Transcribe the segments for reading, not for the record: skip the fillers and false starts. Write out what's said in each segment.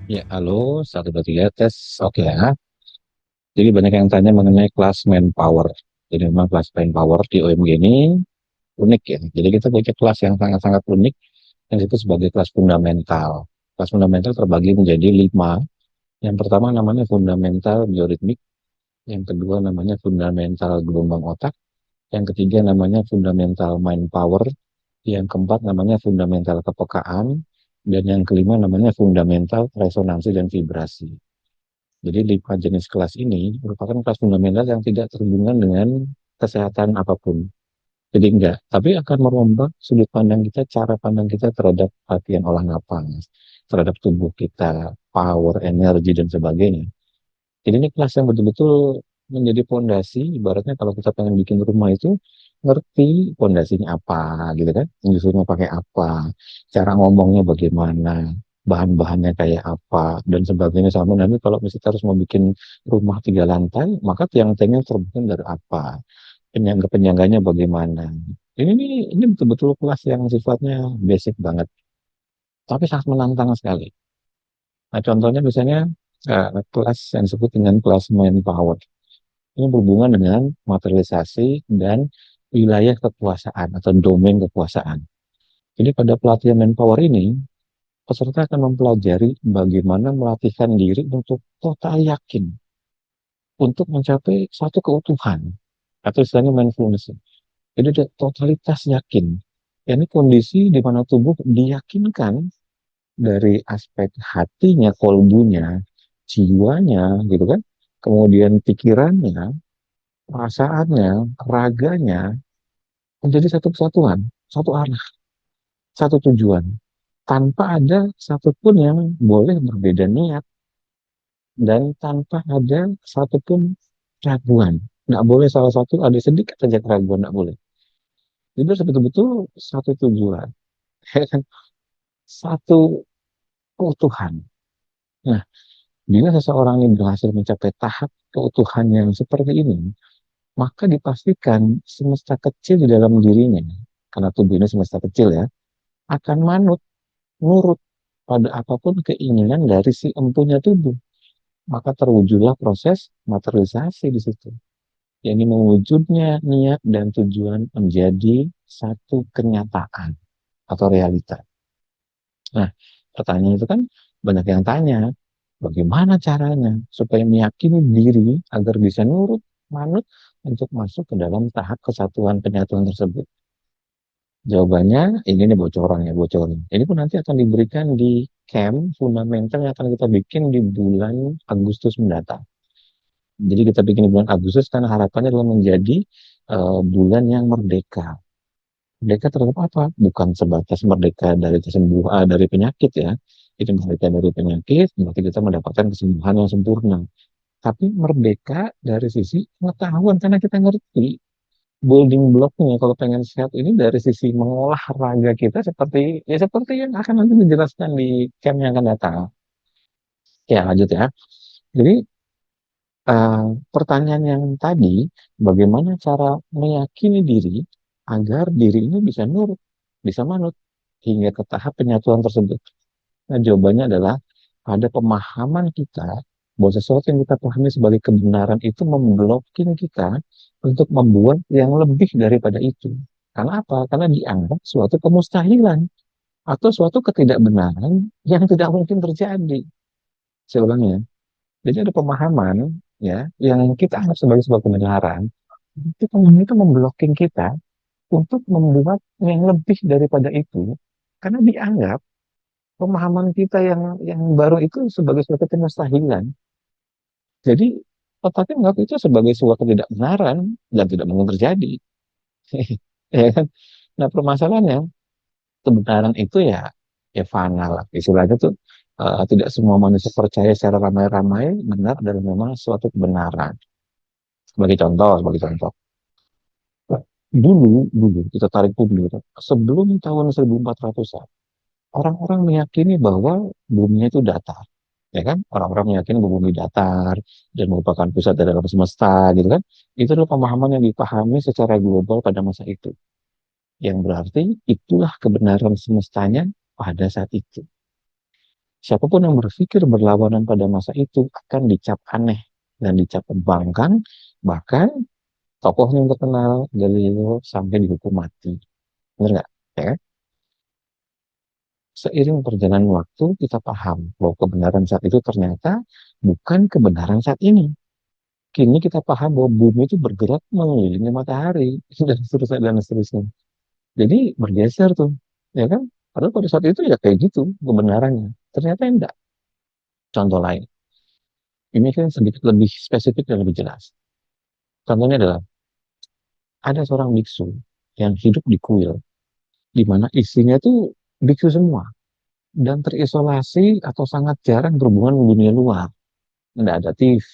Ya, halo, satu, dua, tiga, tes. Oke ya. Jadi banyak yang tanya mengenai kelas manpower. Jadi memang kelas manpower di OMG ini unik ya. Jadi kita punya kelas yang sangat-sangat unik yang itu sebagai kelas fundamental. Kelas fundamental terbagi menjadi 5. Yang pertama namanya fundamental bioritmik. Yang kedua namanya fundamental gelombang otak. Yang ketiga namanya fundamental mind power. Yang keempat namanya fundamental kepekaan. Dan yang kelima namanya fundamental resonansi dan vibrasi. Jadi 5 jenis kelas ini merupakan kelas fundamental yang tidak terhubungan dengan kesehatan apapun. Jadi enggak, tapi akan merombak sudut pandang kita, cara pandang kita terhadap latihan olah napas, terhadap tubuh kita, power, energi, dan sebagainya. Jadi ini kelas yang betul-betul menjadi fondasi, ibaratnya kalau kita pengen bikin rumah itu, ngerti fondasinya apa, gitu kan, nyusunnya pakai apa, cara ngomongnya bagaimana, bahan-bahannya kayak apa, dan sebagainya. Sampai nanti kalau misalnya harus mau bikin rumah 3 lantai, maka tiang-tiangnya terbuat dari apa, penyangga-penyangganya bagaimana. Ini betul-betul kelas yang sifatnya basic banget, tapi sangat menantang sekali. Nah, contohnya misalnya kelas yang disebut dengan kelas manpower. Ini berhubungan dengan materialisasi dan wilayah kekuasaan atau domain kekuasaan. Jadi pada pelatihan manpower ini, peserta akan mempelajari bagaimana melatihkan diri untuk total yakin untuk mencapai satu keutuhan atau istilahnya mindfulness. Jadi ada totalitas yakin. Ini kondisi di mana tubuh diyakinkan dari aspek hatinya, kolbunya, jiwanya, gitu kan, kemudian pikirannya, perasaannya, raganya, menjadi satu kesatuan, satu arah, satu tujuan, tanpa ada satupun yang boleh berbeda niat dan tanpa ada satupun keraguan. Nggak boleh salah satu ada sedikit saja keraguan, nggak boleh. Jadi betul-betul satu tujuan, ya kan? Satu keutuhan. Nah, bila seseorang ini berhasil mencapai tahap keutuhan yang seperti ini, maka dipastikan semesta kecil di dalam dirinya, karena tubuh ini semesta kecil ya, akan manut, nurut pada apapun keinginan dari si empunya tubuh. Maka terwujudlah proses materialisasi di situ. Yang ini mewujudnya niat dan tujuan menjadi satu kenyataan atau realita. Nah, pertanyaan itu kan banyak yang tanya, bagaimana caranya supaya meyakini diri agar bisa nurut, manut untuk masuk ke dalam tahap kesatuan penyatuan tersebut? Jawabannya, ini nih bocorannya, bocoran. Ini pun nanti akan diberikan di camp fundamental yang akan kita bikin di bulan Agustus mendatang. Jadi kita bikin di bulan Agustus karena harapannya adalah menjadi bulan yang merdeka. Merdeka terhadap apa? Bukan sebatas merdeka dari kesembuhan, dari penyakit ya. Itu merdeka dari penyakit, berarti kita mendapatkan kesembuhan yang sempurna. Tapi merdeka dari sisi pengetahuan, karena kita ngerti building blocknya kalau pengen sehat ini dari sisi mengolah raga kita seperti yang akan nanti dijelaskan di camp yang akan datang. Ya lanjut ya. Jadi eh, pertanyaan yang tadi, bagaimana cara meyakini diri agar diri ini bisa nurut, bisa manut hingga ke tahap penyatuan tersebut? Nah, jawabannya adalah ada pemahaman kita bahwa sesuatu yang kita pahami sebagai kebenaran itu memblokking kita untuk membuat yang lebih daripada itu. Karena apa? Karena dianggap suatu kemustahilan atau suatu ketidakbenaran yang tidak mungkin terjadi. Saya ulangi ya. Jadi ada pemahaman ya yang kita anggap sebagai sebuah kebenaran, itu pemahaman itu memblokking kita untuk membuat yang lebih daripada itu karena dianggap pemahaman kita yang baru itu sebagai suatu kemustahilan. Jadi otaknya menganggap itu sebagai suatu ketidakbenaran dan tidak mungkin terjadi. Ya kan? Nah permasalahannya kebenaran itu ya fana lah. Istilahnya tuh tidak semua manusia percaya secara ramai-ramai benar adalah memang suatu kebenaran. Sebagai contoh. Dulu kita tarik mundur sebelum tahun 1400-an, orang-orang meyakini bahwa bumi itu datar, ya kan? Orang-orang meyakini bahwa bumi datar dan merupakan pusat dari alam semesta, gitu kan? Itu adalah pemahaman yang dipahami secara global pada masa itu, yang berarti itulah kebenaran semestanya pada saat itu. Siapapun yang berpikir berlawanan pada masa itu akan dicap aneh dan dicap pembangkang, bahkan tokoh yang terkenal Galileo sampai dihukum mati. Benar nggak? Ya kan? Seiring perjalanan waktu kita paham bahwa kebenaran saat itu ternyata bukan kebenaran saat ini. Kini kita paham bahwa bumi itu bergerak mengelilingi matahari dan seterusnya dan seterusnya. Jadi bergeser tuh, ya kan? Padahal pada saat itu ya kayak gitu kebenarannya. Ternyata enggak. Contoh lain, ini kan sedikit lebih spesifik dan lebih jelas. Contohnya adalah ada seorang biksu yang hidup di kuil, di mana isinya tuh biksu semua dan terisolasi atau sangat jarang berhubungan dengan dunia luar. Nggak ada TV,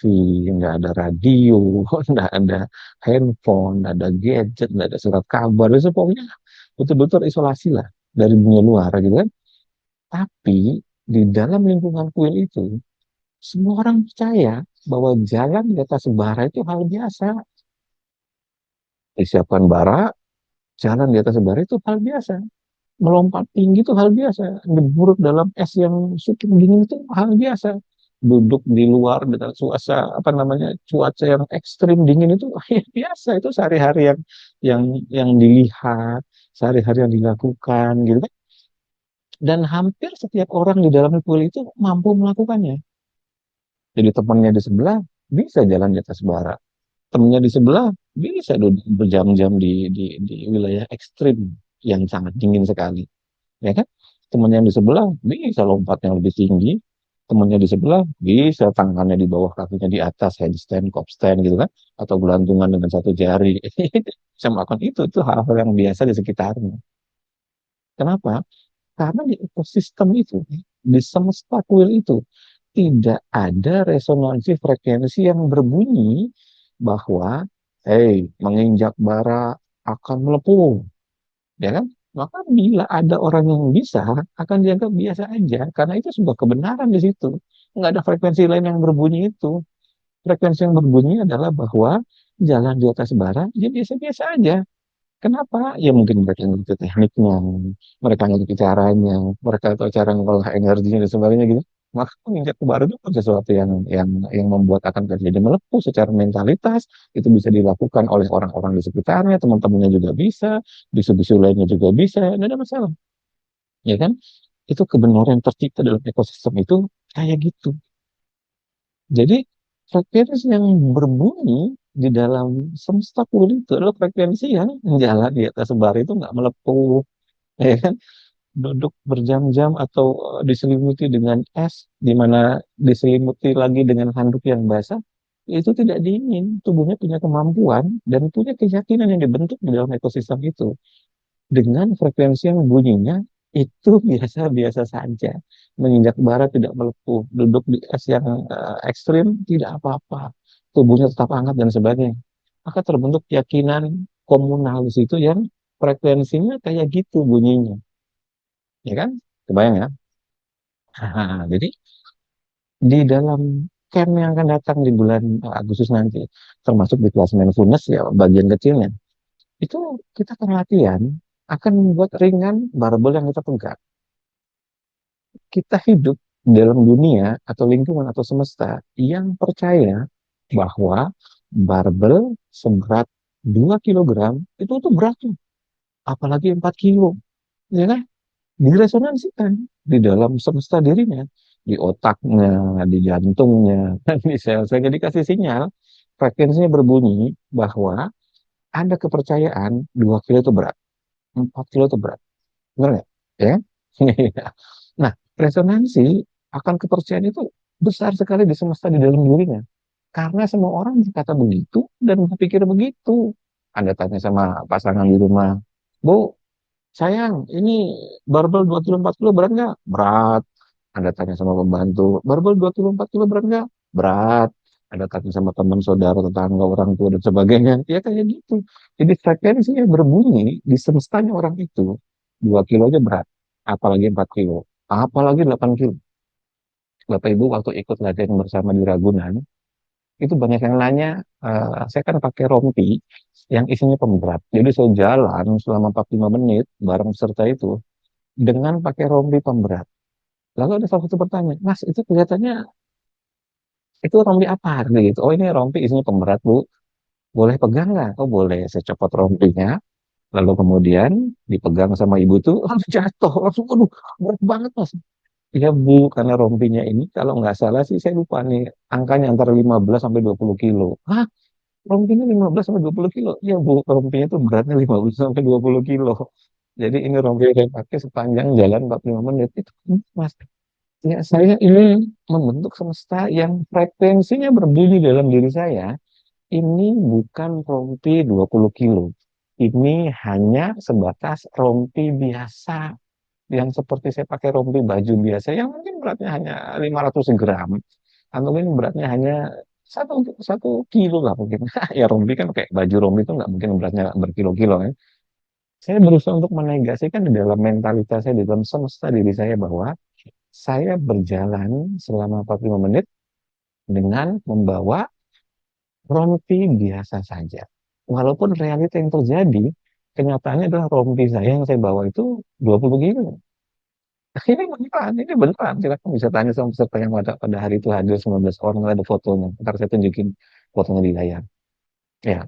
nggak ada radio, nggak ada handphone, nggak ada gadget, nggak ada surat kabar. Itu pokoknya betul-betul isolasi lah dari dunia luar gitu kan. Tapi di dalam lingkungan kuil itu, semua orang percaya bahwa jalan di atas bara itu hal biasa. Disiapkan bara, jalan di atas bara itu hal biasa. Melompat tinggi itu hal biasa. Ngeburuk dalam es yang cukup dingin itu hal biasa. Duduk di luar dengan suasana apa namanya cuaca yang ekstrim dingin itu ya biasa, itu sehari-hari yang yang dilihat, sehari-hari yang dilakukan gitu kan. Dan hampir setiap orang di dalam kuil itu mampu melakukannya. Jadi temannya di sebelah bisa jalan di atas bara, temennya di sebelah bisa duduk berjam-jam di wilayah ekstrim yang sangat dingin sekali, ya kan? Temen yang di sebelah bisa lompat yang lebih tinggi, temennya di sebelah bisa tangannya di bawah kakinya di atas, handstand, kopstand gitu kan, atau gelantungan dengan satu jari. Bisa melakukan itu hal-hal yang biasa di sekitarnya. Kenapa? Karena di ekosistem itu, di semesta kuil itu tidak ada resonansi frekuensi yang berbunyi bahwa menginjak bara akan melepuh, ya kan? Maka bila ada orang yang bisa, akan dianggap biasa aja, karena itu sebuah kebenaran di situ. Nggak ada frekuensi lain yang berbunyi itu. Frekuensi yang berbunyi adalah bahwa jalan di atas bara, ya biasa-biasa aja. Kenapa? Ya mungkin mereka ngerti tekniknya, mereka ngerti caranya, mereka tahu cara mengolah energinya dan sebagainya gitu. Maka menginjak ke bara itu bukan sesuatu yang membuat akan terjadi melepuh secara mentalitas. Itu bisa dilakukan oleh orang-orang di sekitarnya, teman-temannya juga bisa, bisu-bisu lainnya juga bisa, tidak ada masalah. Ya kan? Itu kebenaran yang tercipta dalam ekosistem itu kayak gitu. Jadi frekuensi yang berbunyi di dalam semesta kuil itu adalah frekuensi yang jalan di atas bara itu nggak melepuh, ya kan? Duduk berjam-jam atau diselimuti dengan es, di mana diselimuti lagi dengan handuk yang basah, itu tidak dingin. Tubuhnya punya kemampuan dan punya keyakinan yang dibentuk di dalam ekosistem itu. Dengan frekuensi yang bunyinya itu biasa-biasa saja. Menginjak bara tidak melepuh, duduk di es yang ekstrim tidak apa-apa. Tubuhnya tetap hangat dan sebagainya. Maka terbentuk keyakinan komunal di situ yang frekuensinya kayak gitu bunyinya, ya kan? Kebayang ya? Jadi di dalam camp yang akan datang di bulan Agustus nanti, termasuk di kelas mindfulness ya bagian kecilnya, itu kita akan latihan, akan membuat ringan barbel yang kita pegang. Kita hidup dalam dunia atau lingkungan atau semesta yang percaya bahwa barbel seberat 2 kilogram itu berat tuh, apalagi 4 kilo, ya kan? Diresonansikan di dalam semesta dirinya, di otaknya, di jantungnya, di sel-sel. Jadi dikasih sinyal, frekuensinya berbunyi bahwa ada kepercayaan 2 kilo itu berat, 4 kilo itu berat. Benar nggak? Ya? Nah, resonansi akan kepercayaan itu besar sekali di semesta di dalam dirinya. Karena semua orang berkata begitu dan berpikir begitu. Anda tanya sama pasangan di rumah, Bu, sayang, ini barbel 2 kilo 4 kilo berat nggak? Berat. Anda tanya sama pembantu, barbel 2 kilo 4 kilo berat nggak? Berat. Anda tanya sama teman, saudara, tetangga, orang tua, dan sebagainya. Ya kayak gitu. Jadi frekuensinya berbunyi di semestanya orang itu. 2 kilo aja berat. Apalagi 4 kilo. Apalagi 8 kilo. Bapak Ibu waktu ikut latihan bersama di Ragunan, itu banyak yang nanya, saya kan pakai rompi yang isinya pemberat. Jadi saya jalan selama 45 menit bareng peserta itu dengan pakai rompi pemberat. Lalu ada salah satu bertanya, Mas itu kelihatannya itu rompi apa harga gitu? Oh ini rompi isinya pemberat Bu, boleh pegang nggak? Oh boleh, saya copot rompinya, lalu kemudian dipegang sama ibu tuh langsung jatuh, langsung aduh berat banget Mas. Iya Bu, karena rompinya ini kalau nggak salah sih saya lupa nih angkanya antara 15 sampai 20 kilo. Hah? Rompinya 15 sampai 20 kilo? Iya Bu, rompinya tuh beratnya 15 sampai 20 kilo. Jadi ini rompi yang saya pakai sepanjang jalan 45 menit itu Mas. Ya, saya ini membentuk semesta yang frekuensinya berbunyi dalam diri saya. Ini bukan rompi 20 kilo. Ini hanya sebatas rompi biasa. Yang seperti saya pakai rompi baju biasa yang mungkin beratnya hanya 500 gram. Atau mungkin beratnya hanya satu kilo lah mungkin. Ya rompi kan kayak baju rompi itu nggak mungkin beratnya berkilo-kilo ya. Saya berusaha untuk menegasikan di dalam mentalitas saya, di dalam semesta diri saya bahwa saya berjalan selama 45 menit dengan membawa rompi biasa saja. Walaupun realita yang terjadi, kenyataannya adalah rompi saya yang saya bawa itu 20 kilo. Ini beneran. Silakan bisa tanya sama peserta yang pada hari itu hadir 19 orang, ada fotonya. Ntar saya tunjukin fotonya di layar. Ya.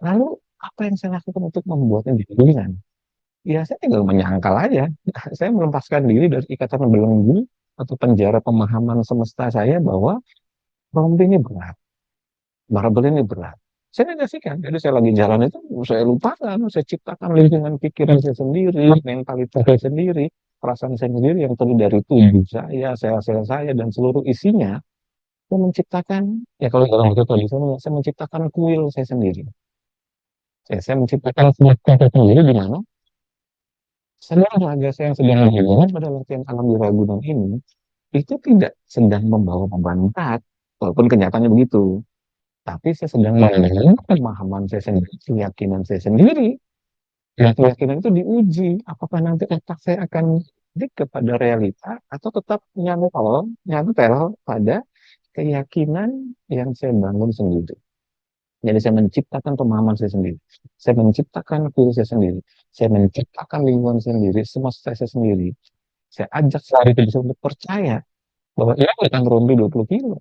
Lalu, apa yang saya lakukan untuk membuatnya jadi ringan? Ya, saya tinggal menyangkal aja. Saya melepaskan diri dari ikatan belenggu atau penjara pemahaman semesta saya bahwa rompi ini berat, barbel ini berat. Saya negasikan. Jadi saya lagi jalan itu, saya lupakan, saya ciptakan lingkungan pikiran saya sendiri, mentalitas saya sendiri, perasaan saya sendiri yang terdiri dari tubuh saya, sel-sel saya, dan seluruh isinya. Saya menciptakan, ya kalau dalam bahasa tradisional, saya menciptakan kuil saya sendiri. Saya menciptakan kuil saya sendiri di mana seluruh raga saya yang sedang berhubungan pada latihan alam di Ragunan ini, itu tidak sedang membawa beban berat, walaupun kenyataannya begitu. Tapi saya sedang mengenal pemahaman saya sendiri, keyakinan saya sendiri. Dan keyakinan itu diuji. Apakah nanti otak saya akan balik kepada realita atau tetap nyantel pada keyakinan yang saya bangun sendiri. Jadi saya menciptakan pemahaman saya sendiri. Saya menciptakan diri saya sendiri. Saya menciptakan lingkungan sendiri, semesta saya sendiri. Saya ajak sehari itu untuk percaya bahwa ini bukan rompi 20 kilo.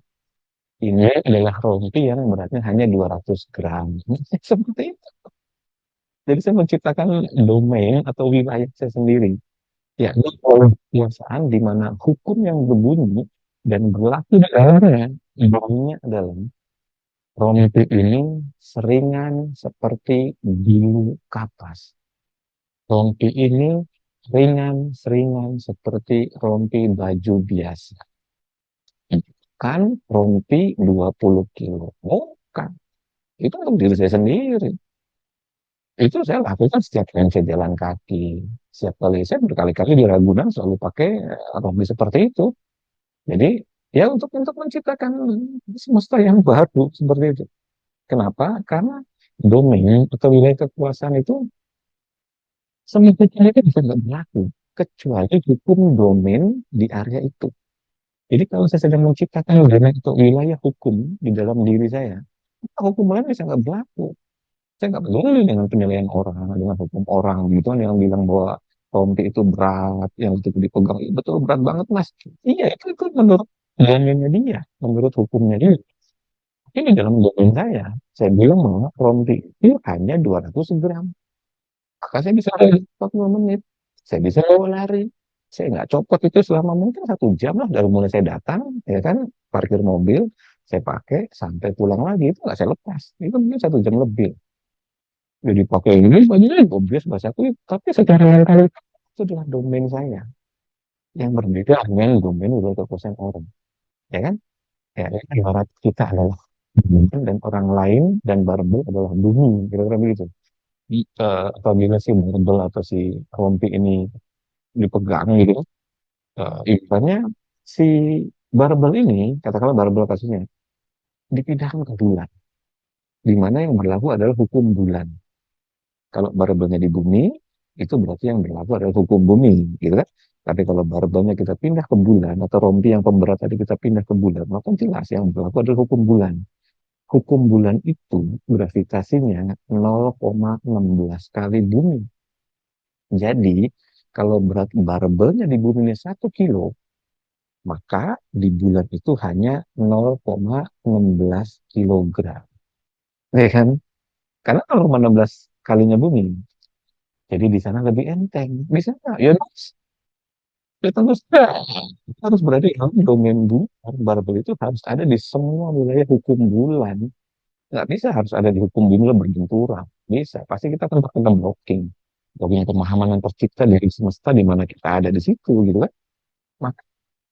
Ini adalah rompi yang beratnya hanya 200 gram. Seperti itu. Jadi saya menciptakan domain atau wilayah saya sendiri. Ya, ini kekuasaan di mana hukum yang berbunyi dan berlaku di dalamnya, bunyinya adalah rompi ini seringan seperti bulu kapas. Rompi ini ringan-seringan seperti rompi baju biasa. Bukan rompi 20 kilo. Bukan. Itu untuk diri saya sendiri. Itu saya lakukan setiap kali saya jalan kaki. Setiap kali saya berkali-kali di Ragunan selalu pakai rompi seperti itu. Jadi ya untuk menciptakan semesta yang baru seperti itu. Kenapa? Karena domain atau wilayah kekuasaan itu semestinya itu bisa nggak berlaku kecuali hukum domain di area itu. Jadi kalau saya sedang menciptakan wilayah hukum di dalam diri saya, hukum lain bisa nggak berlaku. Saya nggak peduli dengan penilaian orang, dengan hukum orang gitu kan yang bilang bahwa rompi itu berat, yang itu dipegang, "Ih, betul berat banget Mas." Iya, itu menurut domainnya dia, menurut hukumnya dia. Ini dalam domain saya bilang bahwa rompi itu hanya 200 gram. Maka saya bisa lari 45 menit. Saya bisa bawa lari. Saya nggak copot itu selama mungkin 1 jam lah dari mulai saya datang, ya kan, parkir mobil, saya pakai sampai pulang lagi itu nggak saya lepas. Itu mungkin 1 jam lebih. Jadi pakai ini bajunya obvious bahasa aku, tapi secara mental itu adalah domain saya yang berbeda dengan domain wilayah kekuasaan orang, ya kan? Ya, ya kan, ibarat kita adalah bumi dan orang lain dan barbel adalah bumi, kira-kira begitu. Apabila si barbel atau si rompi ini dipegang gitu, ibaratnya si barbel ini, katakanlah barbel kasusnya, dipindahkan ke bulan, di mana yang berlaku adalah hukum bulan. Kalau barbelnya di bumi, itu berarti yang berlaku adalah hukum bumi, gitu kan? Tapi kalau barbelnya kita pindah ke bulan, atau rompi yang pemberat tadi kita pindah ke bulan, maka jelas yang berlaku adalah hukum bulan. Hukum bulan itu gravitasinya 0,16 kali bumi. Jadi, kalau berat barbelnya di bumi ini 1 kilo, Maka di bulan itu hanya 0,16 kilogram. Ya kan? Karena 0,16 kalinya bumi. Jadi di sana lebih enteng. Bisa nggak? Ya, ya tentu saja. Harus berada di domain bulan. Barbel itu harus ada di semua wilayah hukum bulan. Nggak bisa harus ada di hukum bumi lo berbenturan. Bisa. Pasti kita akan terkena blocking. Blocking pemahaman yang tercipta dari semesta di mana kita ada di situ gitu kan. Maka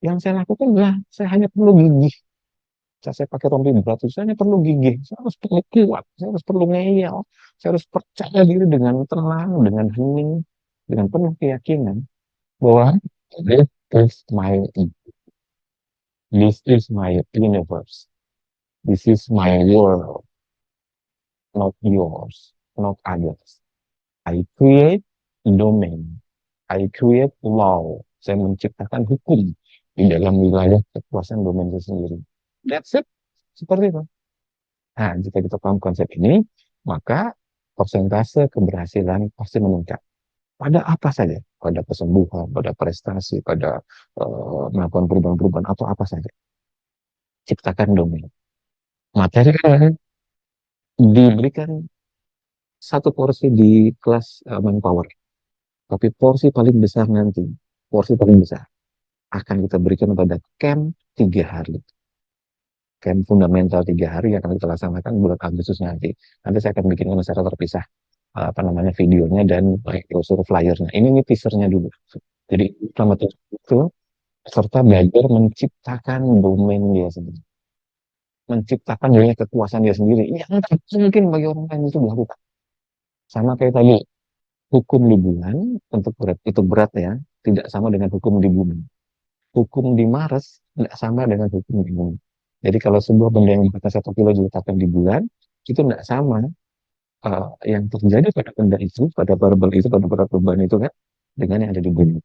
yang saya lakukan adalah saya hanya perlu gigih. Saya pakai rompi berat itu saya hanya perlu gigih. Saya harus perlu kuat. Saya harus perlu ngeyel. Saya harus percaya diri dengan tenang, dengan hening, dengan penuh keyakinan bahwa this is my universe. This is my world, not yours, not others. I create domain. I create law. Saya menciptakan hukum di dalam wilayah kekuasaan domain itu sendiri. That's it. Seperti itu. Nah, jika kita paham konsep ini, maka persentase keberhasilan pasti meningkat. Pada apa saja? Pada kesembuhan, pada prestasi, pada melakukan perubahan-perubahan, atau apa saja. Ciptakan domain. Materi kan diberikan satu porsi di kelas manpower. Tapi porsi paling besar nanti, porsi paling besar akan kita berikan pada camp 3 hari. Camp fundamental 3 hari yang akan kita laksanakan bulan Agustus nanti. Nanti saya akan bikin secara terpisah apa namanya videonya dan brosur flyernya. Ini teasernya dulu. Jadi selama itu serta belajar menciptakan domain dia sendiri, menciptakan dunia kekuasaan dia sendiri. Yang tak mungkin bagi orang lain itu dilakukan. Sama kayak tadi, hukum di bulan untuk berat itu berat ya, tidak sama dengan hukum di bumi. Hukum di Mars tidak sama dengan hukum di bumi. Jadi kalau sebuah benda yang beratnya 1 kilo diletakkan di bulan, itu tidak sama yang terjadi pada benda itu, pada barbel itu, pada berat beban itu kan, dengan yang ada di bumi.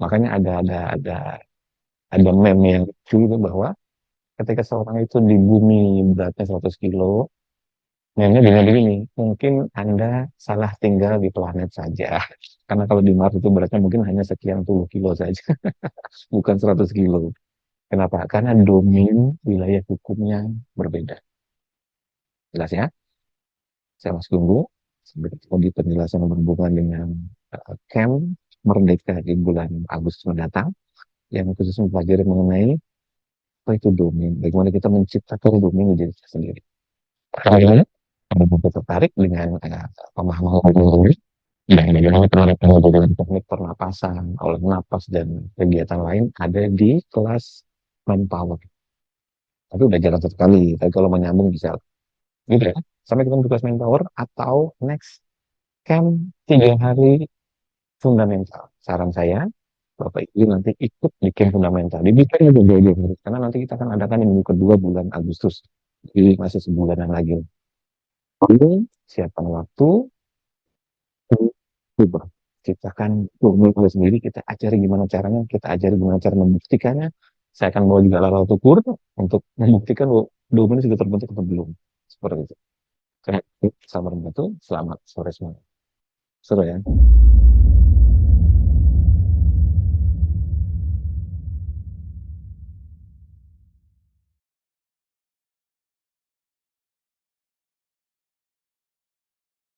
Makanya ada meme yang lucu itu bahwa ketika seorang itu di bumi beratnya 100 kilo, meme dengan begini, mungkin Anda salah tinggal di planet saja. Karena kalau di Mars itu beratnya mungkin hanya sekian puluh kilo saja, bukan 100 kilo. Kenapa? Karena domain wilayah hukumnya berbeda. Jelas ya? Saya masih tunggu. Sampai ketemu di penjelasan yang berhubungan dengan camp Merdeka di bulan Agustus mendatang, yang khusus mempelajari mengenai apa itu domain, bagaimana kita menciptakan domain di diri kita sendiri. Bagaimana? Anda tertarik dengan pemahaman ini dan bagaimana penerapannya dengan teknik pernapasan, olah napas, dan kegiatan lain ada di kelas manpower. Tapi udah jalan satu kali, tapi kalau menyambung bisa. Gitu ya. Sampai ketemu di kelas manpower atau next camp 3 hari fundamental. Saran saya, Bapak Ibu nanti ikut di camp fundamental. Dibikin jauh-jauh karena nanti kita akan adakan di minggu kedua bulan Agustus. Jadi masih sebulanan lagi. Lalu siapkan waktu, coba ciptakan domain sendiri. Kita ajari gimana caranya, kita ajari gimana cara membuktikannya. Saya akan bawa juga alat ukur untuk membuktikan bahwa domain sudah terbentuk atau belum. Seperti itu. Karena sama membantu, selamat sore semua. Seru ya.